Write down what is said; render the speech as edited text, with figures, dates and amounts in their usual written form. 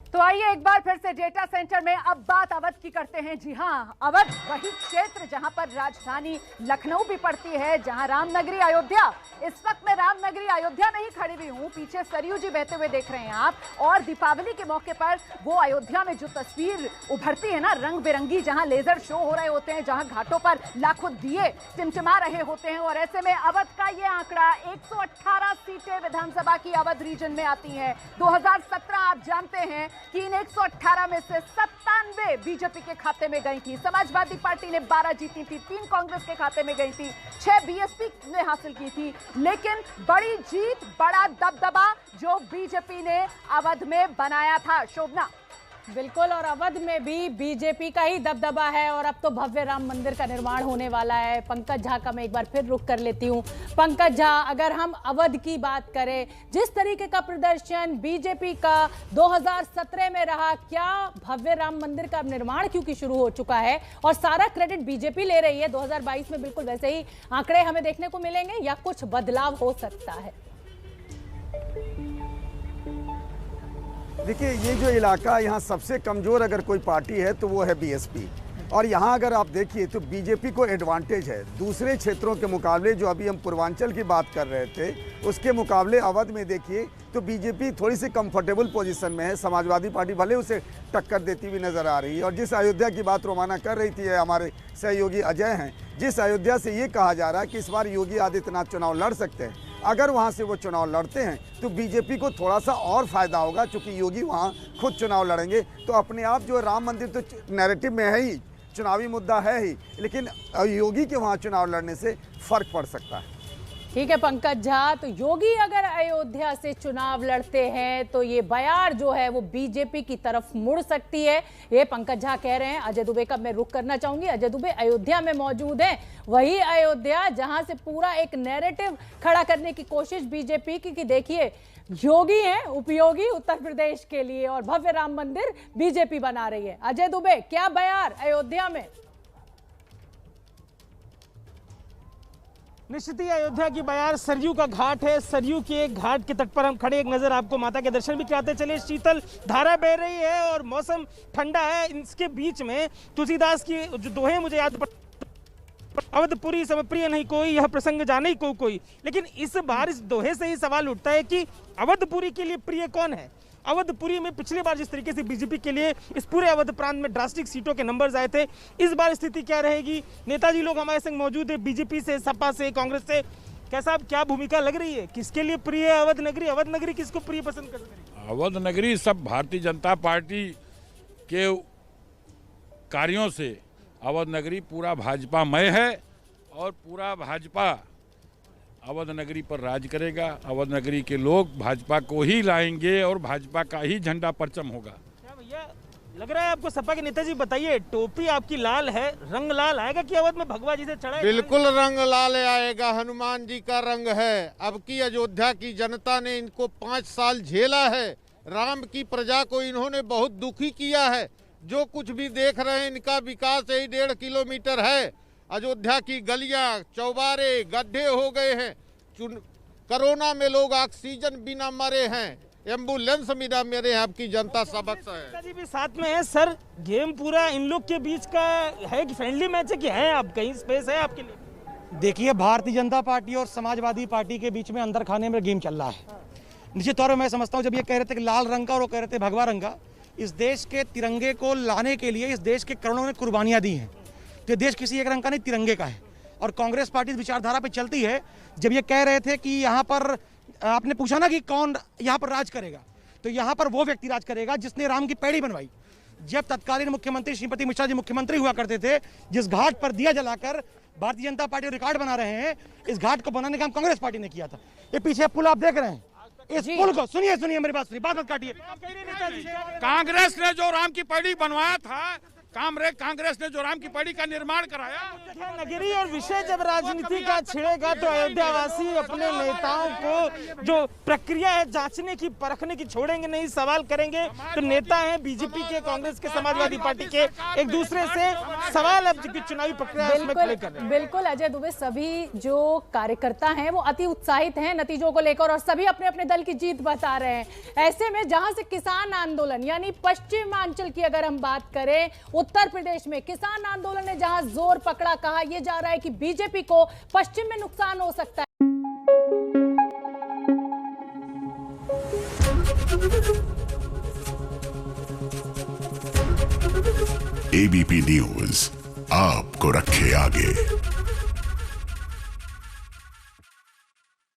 तो आइए एक बार फिर से डेटा सेंटर में अब बात अवध की करते हैं। जी हां, अवध वही क्षेत्र जहां पर राजधानी लखनऊ भी पड़ती है, जहां रामनगरी अयोध्या, इस वक्त मैं रामनगरी अयोध्या में ही खड़ी हुई हूं। पीछे सरयू जी बहते हुए देख रहे हैं आप, और दीपावली के मौके पर वो अयोध्या में जो तस्वीर उभरती है ना, रंग बिरंगी, जहां लेजर शो हो रहे होते हैं, जहां घाटों पर लाखों दिए टिमटिमा रहे होते हैं। और ऐसे में अवध का ये आंकड़ा 118 सीटें विधानसभा की अवध रीजन में आती हैं। 2017 आप जानते हैं कि इन 118 में से 97 बीजेपी के खाते में गई थी। समाजवादी पार्टी ने 12 जीती थी, 3 कांग्रेस के खाते में गई थी, 6 बीएसपी ने हासिल की थी। लेकिन बड़ी जीत, बड़ा दबदबा जो बीजेपी ने अवध में बनाया था। शोभना, बिल्कुल, और अवध में भी बीजेपी का ही दबदबा है और अब तो भव्य राम मंदिर का निर्माण होने वाला है। पंकज झा का मैं एक बार फिर रुख कर लेती हूँ। पंकज झा, अगर हम अवध की बात करें, जिस तरीके का प्रदर्शन बीजेपी का 2017 में रहा, क्या भव्य राम मंदिर का निर्माण क्योंकि शुरू हो चुका है और सारा क्रेडिट बीजेपी ले रही है, 2022 में बिल्कुल वैसे ही आंकड़े हमें देखने को मिलेंगे या कुछ बदलाव हो सकता है? देखिए, ये जो इलाका, यहाँ सबसे कमज़ोर अगर कोई पार्टी है तो वो है बीएसपी। और यहाँ अगर आप देखिए तो बीजेपी को एडवांटेज है दूसरे क्षेत्रों के मुकाबले। जो अभी हम पूर्वांचल की बात कर रहे थे, उसके मुकाबले अवध में देखिए तो बीजेपी थोड़ी सी कंफर्टेबल पोजीशन में है। समाजवादी पार्टी भले उसे टक्कर देती हुई नज़र आ रही है। और जिस अयोध्या की बात रोमाना कर रही थी, हमारे सहयोगी अजय हैं, जिस अयोध्या से ये कहा जा रहा है कि इस बार योगी आदित्यनाथ चुनाव लड़ सकते हैं, अगर वहाँ से वो चुनाव लड़ते हैं तो बीजेपी को थोड़ा सा और फायदा होगा, क्योंकि योगी वहाँ खुद चुनाव लड़ेंगे। तो अपने आप जो राम मंदिर तो नैरेटिव में है ही, चुनावी मुद्दा है ही, लेकिन योगी के वहाँ चुनाव लड़ने से फर्क पड़ सकता है। ठीक है पंकज झा, तो योगी अगर अयोध्या से चुनाव लड़ते हैं तो ये बयार जो है वो बीजेपी की तरफ मुड़ सकती है, ये पंकज झा कह रहे हैं। अजय दुबे का मैं रुख करना चाहूंगी। अजय दुबे अयोध्या में मौजूद हैं, वही अयोध्या जहां से पूरा एक नैरेटिव खड़ा करने की कोशिश बीजेपी की कि देखिए योगी हैं उपयोगी उत्तर प्रदेश के लिए और भव्य राम मंदिर बीजेपी बना रही है। अजय दुबे, क्या बयार अयोध्या में? निश्चित ही अयोध्या की बयार सरयू का घाट है। सरयू के एक घाट के तट पर हम खड़े, एक नजर आपको माता के दर्शन भी कराते चले। शीतल धारा बह रही है और मौसम ठंडा है। इसके बीच में तुलसीदास की जो दोहे मुझे याद अवधपुरी समप्रिय नहीं कोई, यह प्रसंग जाने ही कोई। लेकिन इस बार इस दोहे से ही सवाल उठता है कि अवधपुरी के लिए प्रिय कौन है। अवधपुरी में पिछली बार जिस तरीके से बीजेपी के लिए इस पूरे अवध प्रांत में ड्रास्टिक सीटों के नंबर्स आए थे, इस बार स्थिति क्या रहेगी? नेताजी लोग हमारे संग मौजूद है, बीजेपी से, सपा से, कांग्रेस से। कैसा, क्या भूमिका लग रही है? किसके लिए प्रिय है अवध नगरी? अवध नगरी किसको प्रिय पसंद कर रही है? अवध नगरी सब भारतीय जनता पार्टी के कार्यों से अवध नगरी पूरा भाजपामय है और पूरा भाजपा अवध नगरी पर राज करेगा। अवध नगरी के लोग भाजपा को ही लाएंगे और भाजपा का ही झंडा परचम होगा। क्या भैया लग रहा है आपको? सपा के नेताजी बताइए, टोपी आपकी लाल है, रंग लाल आएगा कि अवध में भगवा जी से चढ़ा है? बिल्कुल रंग लाल आएगा, हनुमान जी का रंग है। अब की अयोध्या की जनता ने इनको 5 साल झेला है। राम की प्रजा को इन्होंने बहुत दुखी किया है। जो कुछ भी देख रहे हैं, इनका विकास यही 1.5 किलोमीटर है। अयोध्या की गलियां, चौबारे, गड्ढे हो गए हैं। कोरोना में लोग ऑक्सीजन बिना मरे हैं, एम्बुलेंस बिना मरे हैं। आपकी जनता सबक है। नेताजी भी साथ में है। सर, गेम पूरा इन लोग के बीच का है कि फ्रेंडली मैच है कि है? आप कहीं स्पेस है आपके लिए? देखिए, भारतीय जनता पार्टी और समाजवादी पार्टी के बीच में अंदर खाने में गेम चल रहा है। निश्चित तौर पर मैं समझता हूँ, जब ये कह रहे थे कि लाल रंग का और वो कह रहे थे भगवा रंग का, इस देश के तिरंगे को लाने के लिए इस देश के करोड़ों ने कुर्बानियां दी हैं। तो देश किसी एक रंग का नहीं, तिरंगे का है। और कांग्रेस पार्टी इस विचारधारा पे चलती है। जब ये कह रहे थे कि यहाँ पर, आपने पूछा ना कि कौन यहाँ पर राज करेगा, तो यहाँ पर वो व्यक्ति राज करेगा जिसने राम की पैड़ी बनवाई। जब तत्कालीन मुख्यमंत्री श्रीपति मिश्रा जी मुख्यमंत्री हुआ करते थे, जिस घाट पर दिया जलाकर भारतीय जनता पार्टी रिकॉर्ड बना रहे हैं, इस घाट को बनाने का काम कांग्रेस पार्टी ने किया था। ये पीछे पुल आप देख रहे हैं, इस पुल को सुनिए मेरी बात सुनिए, बात मत काटिए। कांग्रेस ने जो राम की पैड़ी बनवाया था, कांग्रेस ने जो राम की पड़ी का निर्माण कराया। नगरी और विषय जब राजनीति का छिड़ेगा तो अयोध्यावासी अपने नेताओं को जो प्रक्रिया है जांचने की, परखने की छोड़ेंगे नहीं, सवाल करेंगे। तो नेता हैं बीजेपी के, कांग्रेस के, समाजवादी पार्टी के, एक दूसरे से सवाल अब की चुनावी प्रक्रिया में खड़े कर रहे हैं। बिल्कुल अजय दुबे, सभी जो कार्यकर्ता हैं वो अति उत्साहित हैं नतीजों को लेकर और सभी अपने अपने दल की जीत बता रहे हैं। ऐसे में जहां से किसान आंदोलन यानी पश्चिमांचल की अगर हम बात करें, उत्तर प्रदेश में किसान आंदोलन ने जहां जोर पकड़ा, कहा यह जा रहा है कि बीजेपी को पश्चिम में नुकसान हो सकता है। एबीपी न्यूज आपको रखे आगे।